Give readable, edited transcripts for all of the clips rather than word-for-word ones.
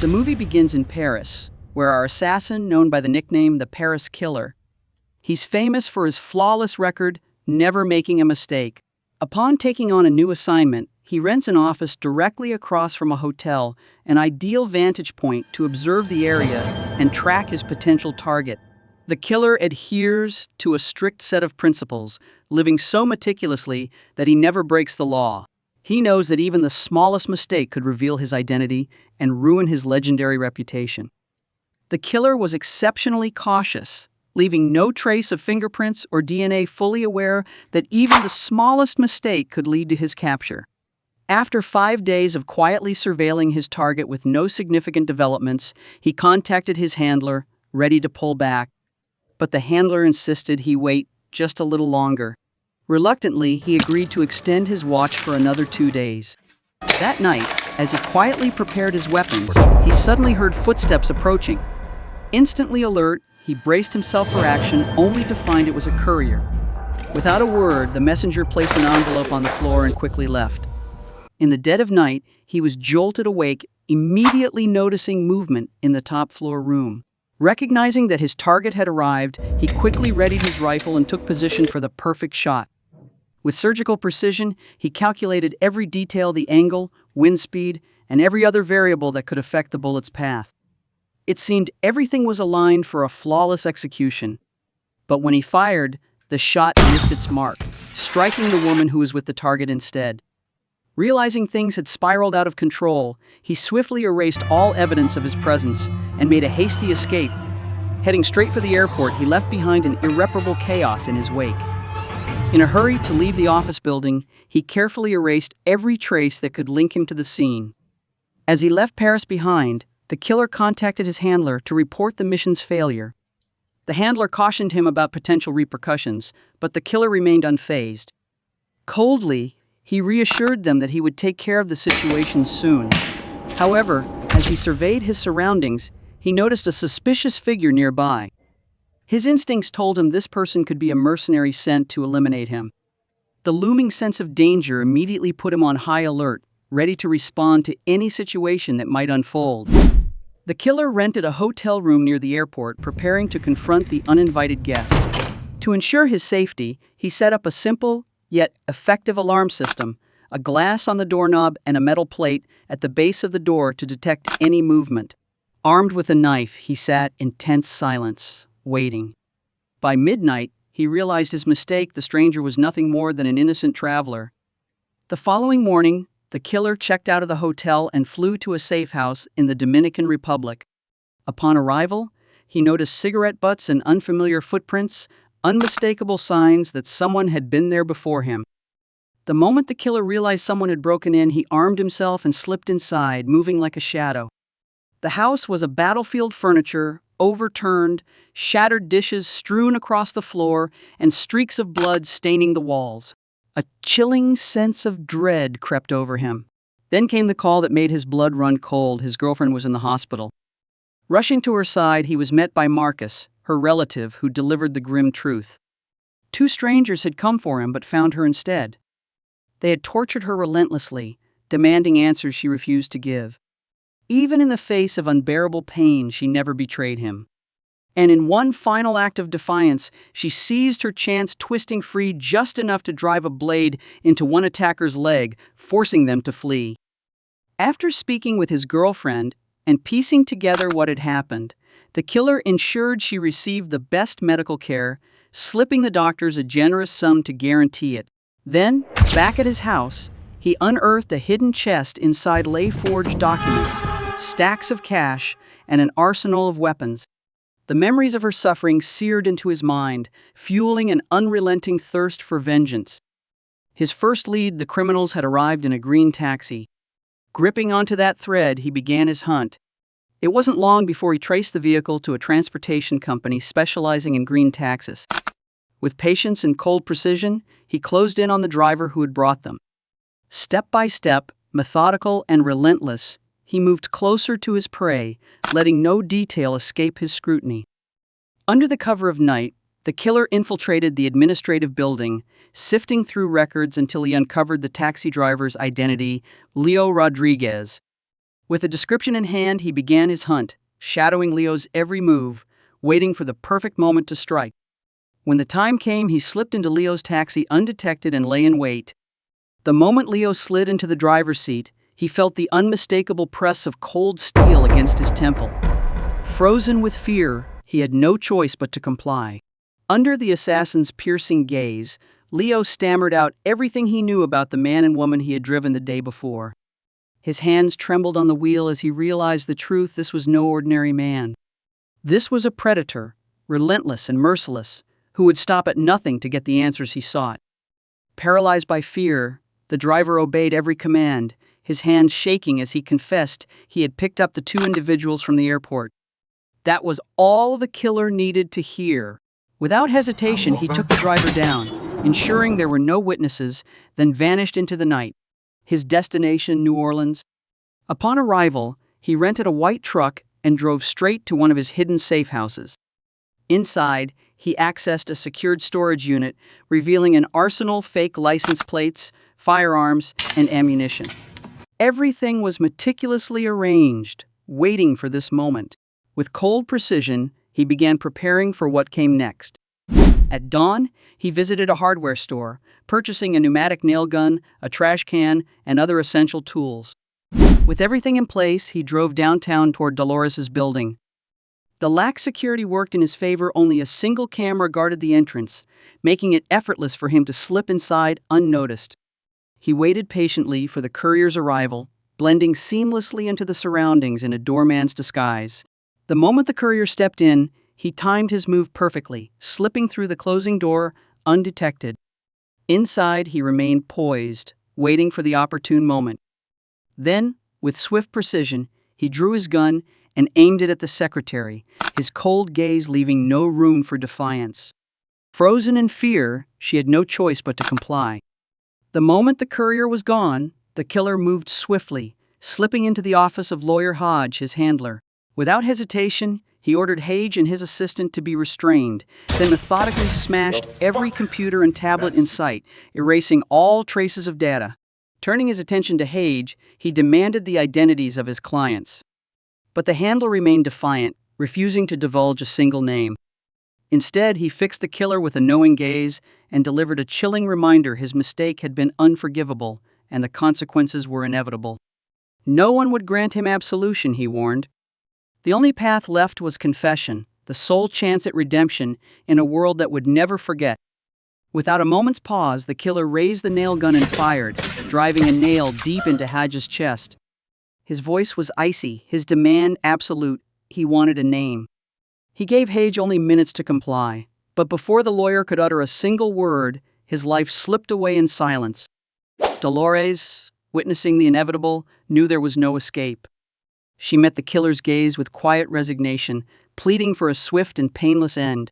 movie begins in Paris, where our assassin, known by the nickname the Paris Killer, he's famous for his flawless record, never making a mistake. Upon taking on a new assignment, he rents an office directly across from a hotel, an ideal vantage point to observe the area and track his potential target. The killer adheres to a strict set of principles, living so meticulously that he never breaks the law. He knows that even the smallest mistake could reveal his identity and ruin his legendary reputation. The killer was exceptionally cautious, leaving no trace of fingerprints or DNA, fully aware that even the smallest mistake could lead to his capture. After 5 days of quietly surveilling his target with no significant developments, he contacted his handler, ready to pull back. But the handler insisted he wait just a little longer. Reluctantly, he agreed to extend his watch for another 2 days. That night, as he quietly prepared his weapons, he suddenly heard footsteps approaching. Instantly alert, he braced himself for action, only to find it was a courier. Without a word, the messenger placed an envelope on the floor and quickly left. In the dead of night, he was jolted awake, immediately noticing movement in the top-floor room. Recognizing that his target had arrived, he quickly readied his rifle and took position for the perfect shot. With surgical precision, he calculated every detail: the angle, wind speed, and every other variable that could affect the bullet's path. It seemed everything was aligned for a flawless execution. But when he fired, the shot missed its mark, striking the woman who was with the target instead. Realizing things had spiraled out of control, he swiftly erased all evidence of his presence and made a hasty escape. Heading straight for the airport, he left behind an irreparable chaos in his wake. In a hurry to leave the office building, he carefully erased every trace that could link him to the scene. As he left Paris behind, the killer contacted his handler to report the mission's failure. The handler cautioned him about potential repercussions, but the killer remained unfazed. Coldly, he reassured them that he would take care of the situation soon. However, as he surveyed his surroundings, he noticed a suspicious figure nearby. His instincts told him this person could be a mercenary sent to eliminate him. The looming sense of danger immediately put him on high alert, ready to respond to any situation that might unfold. The killer rented a hotel room near the airport, preparing to confront the uninvited guest. To ensure his safety, he set up a simple, yet effective alarm system, a glass on the doorknob and a metal plate at the base of the door to detect any movement. Armed with a knife, he sat in tense silence, waiting. By midnight, he realized his mistake. The stranger was nothing more than an innocent traveler. The following morning, the killer checked out of the hotel and flew to a safe house in the Dominican Republic. Upon arrival, he noticed cigarette butts and unfamiliar footprints, unmistakable signs that someone had been there before him. The moment the killer realized someone had broken in, he armed himself and slipped inside, moving like a shadow. The house was a battlefield: furniture overturned, shattered dishes strewn across the floor, and streaks of blood staining the walls. A chilling sense of dread crept over him. Then came the call that made his blood run cold. His girlfriend was in the hospital. Rushing to her side, he was met by Marcus, her relative, who delivered the grim truth. 2 strangers had come for him but found her instead. They had tortured her relentlessly, demanding answers she refused to give. Even in the face of unbearable pain, she never betrayed him. And in one final act of defiance, she seized her chance, twisting free just enough to drive a blade into one attacker's leg, forcing them to flee. After speaking with his girlfriend and piecing together what had happened, the killer ensured she received the best medical care, slipping the doctors a generous sum to guarantee it. Then, back at his house, he unearthed a hidden chest. Inside lay forged documents, stacks of cash, and an arsenal of weapons. The memories of her suffering seared into his mind, fueling an unrelenting thirst for vengeance. His first lead: the criminals had arrived in a green taxi. Gripping onto that thread, he began his hunt. It wasn't long before he traced the vehicle to a transportation company specializing in green taxis. With patience and cold precision, he closed in on the driver who had brought them. Step by step, methodical and relentless, he moved closer to his prey, letting no detail escape his scrutiny. Under the cover of night, the killer infiltrated the administrative building, sifting through records until he uncovered the taxi driver's identity: Leo Rodriguez. With a description in hand, he began his hunt, shadowing Leo's every move, waiting for the perfect moment to strike. When the time came, he slipped into Leo's taxi undetected and lay in wait. The moment Leo slid into the driver's seat, he felt the unmistakable press of cold steel against his temple. Frozen with fear, he had no choice but to comply. Under the assassin's piercing gaze, Leo stammered out everything he knew about the man and woman he had driven the day before. His hands trembled on the wheel as he realized the truth: this was no ordinary man. This was a predator, relentless and merciless, who would stop at nothing to get the answers he sought. Paralyzed by fear, the driver obeyed every command, his hands shaking as he confessed he had picked up the two individuals from the airport. That was all the killer needed to hear. Without hesitation, he took the driver down, ensuring there were no witnesses, then vanished into the night. His destination, New Orleans. Upon arrival, he rented a white truck and drove straight to one of his hidden safe houses. Inside, he accessed a secured storage unit, revealing an arsenal of fake license plates, firearms, and ammunition. Everything was meticulously arranged, waiting for this moment. With cold precision, he began preparing for what came next. At dawn, he visited a hardware store, purchasing a pneumatic nail gun, a trash can, and other essential tools. With everything in place, he drove downtown toward Dolores's building. The lax security worked in his favor. Only a single camera guarded the entrance, making it effortless for him to slip inside unnoticed. He waited patiently for the courier's arrival, blending seamlessly into the surroundings in a doorman's disguise. The moment the courier stepped in, he timed his move perfectly, slipping through the closing door undetected. Inside, he remained poised, waiting for the opportune moment. Then, with swift precision, he drew his gun and aimed it at the secretary, his cold gaze leaving no room for defiance. Frozen in fear, she had no choice but to comply. The moment the courier was gone, the killer moved swiftly, slipping into the office of Lawyer Hodge, his handler. Without hesitation, he ordered Hage and his assistant to be restrained, then methodically smashed every computer and tablet in sight, erasing all traces of data. Turning his attention to Hage, he demanded the identities of his clients. But the handler remained defiant, refusing to divulge a single name. Instead, he fixed the killer with a knowing gaze and delivered a chilling reminder his mistake had been unforgivable and the consequences were inevitable. No one would grant him absolution, he warned. The only path left was confession, the sole chance at redemption in a world that would never forget. Without a moment's pause, the killer raised the nail gun and fired, driving a nail deep into Hodge's chest. His voice was icy, his demand absolute. He wanted a name. He gave Hage only minutes to comply, but before the lawyer could utter a single word, his life slipped away in silence. Dolores, witnessing the inevitable, knew there was no escape. She met the killer's gaze with quiet resignation, pleading for a swift and painless end.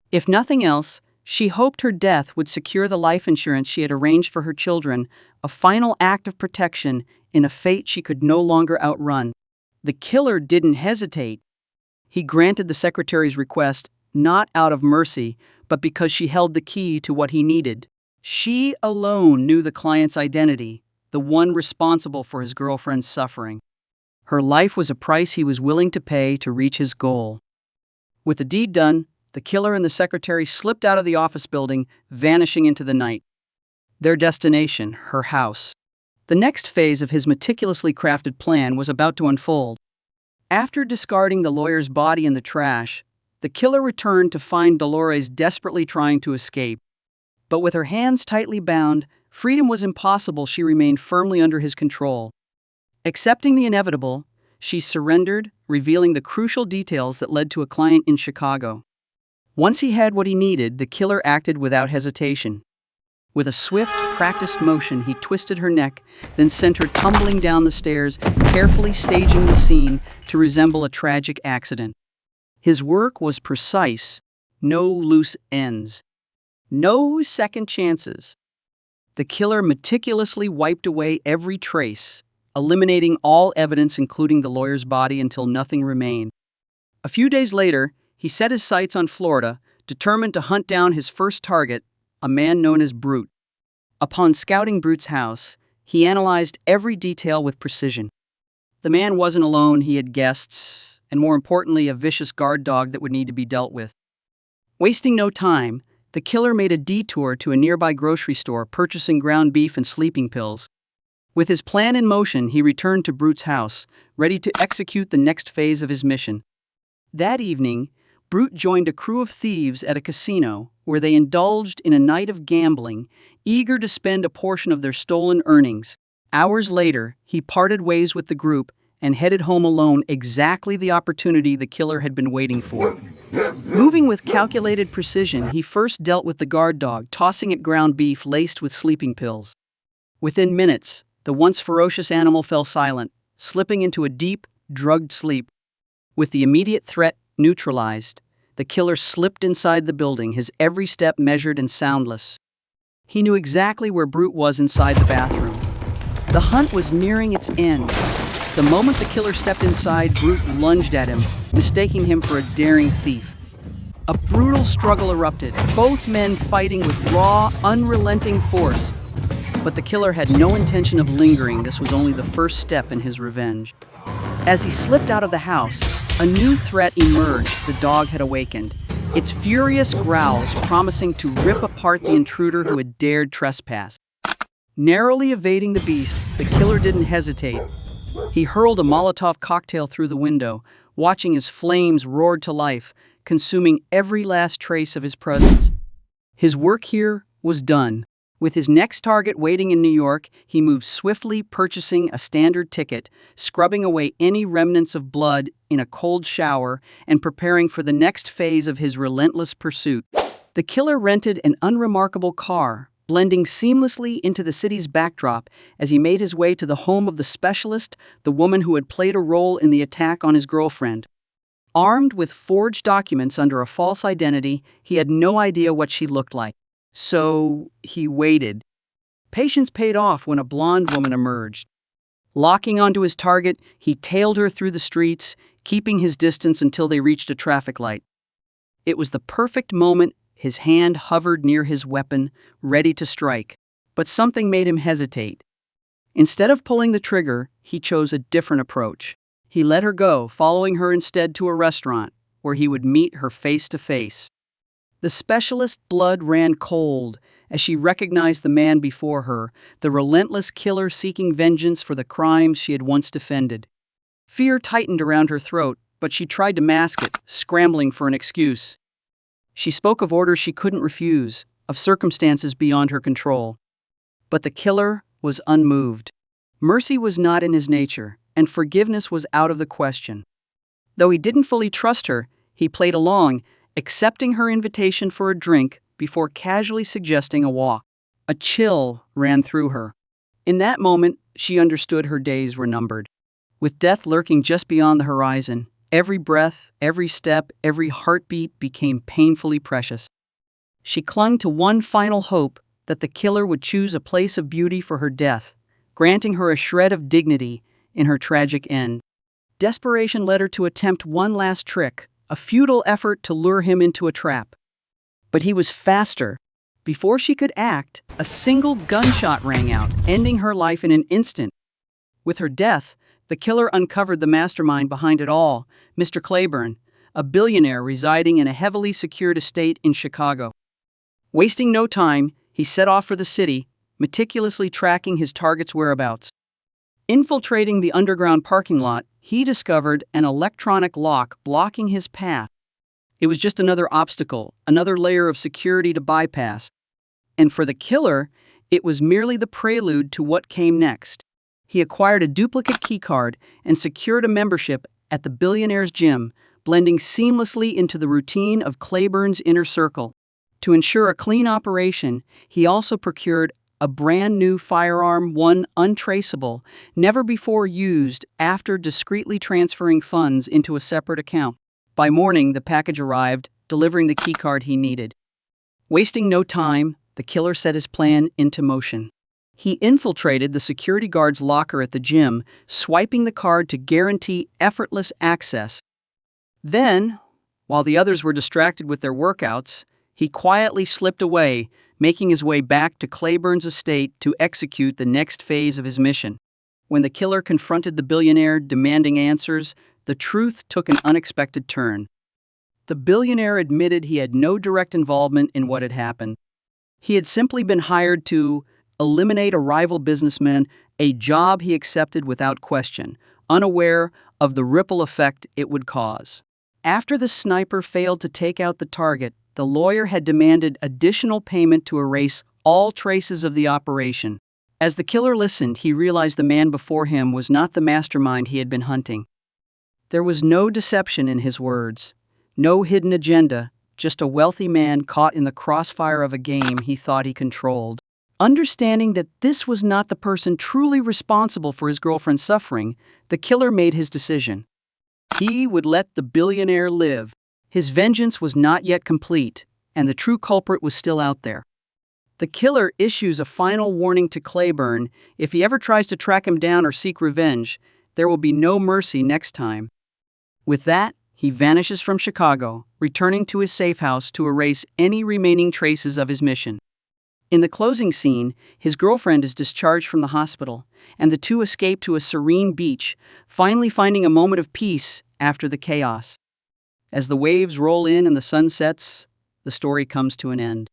If nothing else, she hoped her death would secure the life insurance she had arranged for her children, a final act of protection in a fate she could no longer outrun. The killer didn't hesitate. He granted the secretary's request, not out of mercy, but because she held the key to what he needed. She alone knew the client's identity, the one responsible for his girlfriend's suffering. Her life was a price he was willing to pay to reach his goal. With the deed done, the killer and the secretary slipped out of the office building, vanishing into the night. Their destination, her house. The next phase of his meticulously crafted plan was about to unfold. After discarding the lawyer's body in the trash, the killer returned to find Dolores desperately trying to escape. But with her hands tightly bound, freedom was impossible. She remained firmly under his control. Accepting the inevitable, she surrendered, revealing the crucial details that led to a client in Chicago. Once he had what he needed, the killer acted without hesitation. With a swift, practiced motion, he twisted her neck, then sent her tumbling down the stairs, carefully staging the scene to resemble a tragic accident. His work was precise, no loose ends, no second chances. The killer meticulously wiped away every trace, eliminating all evidence including the lawyer's body until nothing remained. A few days later, he set his sights on Florida, determined to hunt down his first target, a man known as Brute. Upon scouting Brute's house, he analyzed every detail with precision. The man wasn't alone, he had guests, and more importantly, a vicious guard dog that would need to be dealt with. Wasting no time, the killer made a detour to a nearby grocery store, purchasing ground beef and sleeping pills. With his plan in motion, he returned to Brute's house, ready to execute the next phase of his mission. That evening, Brute joined a crew of thieves at a casino where they indulged in a night of gambling, eager to spend a portion of their stolen earnings. Hours later, he parted ways with the group and headed home alone, exactly the opportunity the killer had been waiting for. Moving with calculated precision, he first dealt with the guard dog, tossing it ground beef laced with sleeping pills. Within minutes, the once ferocious animal fell silent, slipping into a deep, drugged sleep. With the immediate threat neutralized, the killer slipped inside the building, his every step measured and soundless. He knew exactly where Brute was inside the bathroom. The hunt was nearing its end. The moment the killer stepped inside, Brute lunged at him, mistaking him for a daring thief. A brutal struggle erupted, both men fighting with raw, unrelenting force. But the killer had no intention of lingering. This was only the first step in his revenge. As he slipped out of the house, a new threat emerged. The dog had awakened, its furious growls promising to rip apart the intruder who had dared trespass. Narrowly evading the beast, the killer didn't hesitate. He hurled a Molotov cocktail through the window, watching as flames roared to life, consuming every last trace of his presence. His work here was done. With his next target waiting in New York, he moved swiftly, purchasing a standard ticket, scrubbing away any remnants of blood in a cold shower, and preparing for the next phase of his relentless pursuit. The killer rented an unremarkable car, blending seamlessly into the city's backdrop as he made his way to the home of the specialist, the woman who had played a role in the attack on his girlfriend. Armed with forged documents under a false identity, he had no idea what she looked like. So he waited. Patience paid off when a blonde woman emerged. Locking onto his target, he tailed her through the streets, keeping his distance until they reached a traffic light. It was the perfect moment. His hand hovered near his weapon, ready to strike. But something made him hesitate. Instead of pulling the trigger, he chose a different approach. He let her go, following her instead to a restaurant, where he would meet her face to face. The specialist's blood ran cold as she recognized the man before her, the relentless killer seeking vengeance for the crimes she had once defended. Fear tightened around her throat, but she tried to mask it, scrambling for an excuse. She spoke of orders she couldn't refuse, of circumstances beyond her control. But the killer was unmoved. Mercy was not in his nature, and forgiveness was out of the question. Though he didn't fully trust her, he played along, accepting her invitation for a drink before casually suggesting a walk. A chill ran through her. In that moment, she understood her days were numbered. With death lurking just beyond the horizon, every breath, every step, every heartbeat became painfully precious. She clung to one final hope, that the killer would choose a place of beauty for her death, granting her a shred of dignity in her tragic end. Desperation led her to attempt one last trick, a futile effort to lure him into a trap. But he was faster. Before she could act, a single gunshot rang out, ending her life in an instant. With her death, the killer uncovered the mastermind behind it all, Mr. Claiborne, a billionaire residing in a heavily secured estate in Chicago. Wasting no time, he set off for the city, meticulously tracking his target's whereabouts. Infiltrating the underground parking lot, he discovered an electronic lock blocking his path. It was just another obstacle, another layer of security to bypass. And for the killer, it was merely the prelude to what came next. He acquired a duplicate keycard and secured a membership at the billionaire's gym, blending seamlessly into the routine of Claiborne's inner circle. To ensure a clean operation, he also procured a brand new firearm, one untraceable, never before used, after discreetly transferring funds into a separate account. By morning, the package arrived, delivering the keycard he needed. Wasting no time, the killer set his plan into motion. He infiltrated the security guard's locker at the gym, swiping the card to guarantee effortless access. Then, while the others were distracted with their workouts, he quietly slipped away, making his way back to Claiborne's estate to execute the next phase of his mission. When the killer confronted the billionaire demanding answers, the truth took an unexpected turn. The billionaire admitted he had no direct involvement in what had happened. He had simply been hired to eliminate a rival businessman, a job he accepted without question, unaware of the ripple effect it would cause. After the sniper failed to take out the target, the lawyer had demanded additional payment to erase all traces of the operation. As the killer listened, he realized the man before him was not the mastermind he had been hunting. There was no deception in his words, no hidden agenda, just a wealthy man caught in the crossfire of a game he thought he controlled. Understanding that this was not the person truly responsible for his girlfriend's suffering, the killer made his decision. He would let the billionaire live. His vengeance was not yet complete, and the true culprit was still out there. The killer issues a final warning to Claiborne: if he ever tries to track him down or seek revenge, there will be no mercy next time. With that, he vanishes from Chicago, returning to his safe house to erase any remaining traces of his mission. In the closing scene, his girlfriend is discharged from the hospital, and the two escape to a serene beach, finally finding a moment of peace after the chaos. As the waves roll in and the sun sets, the story comes to an end.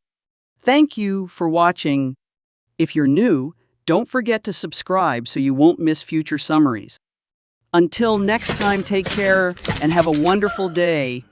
Thank you for watching. If you're new, don't forget to subscribe so you won't miss future summaries. Until next time, take care and have a wonderful day.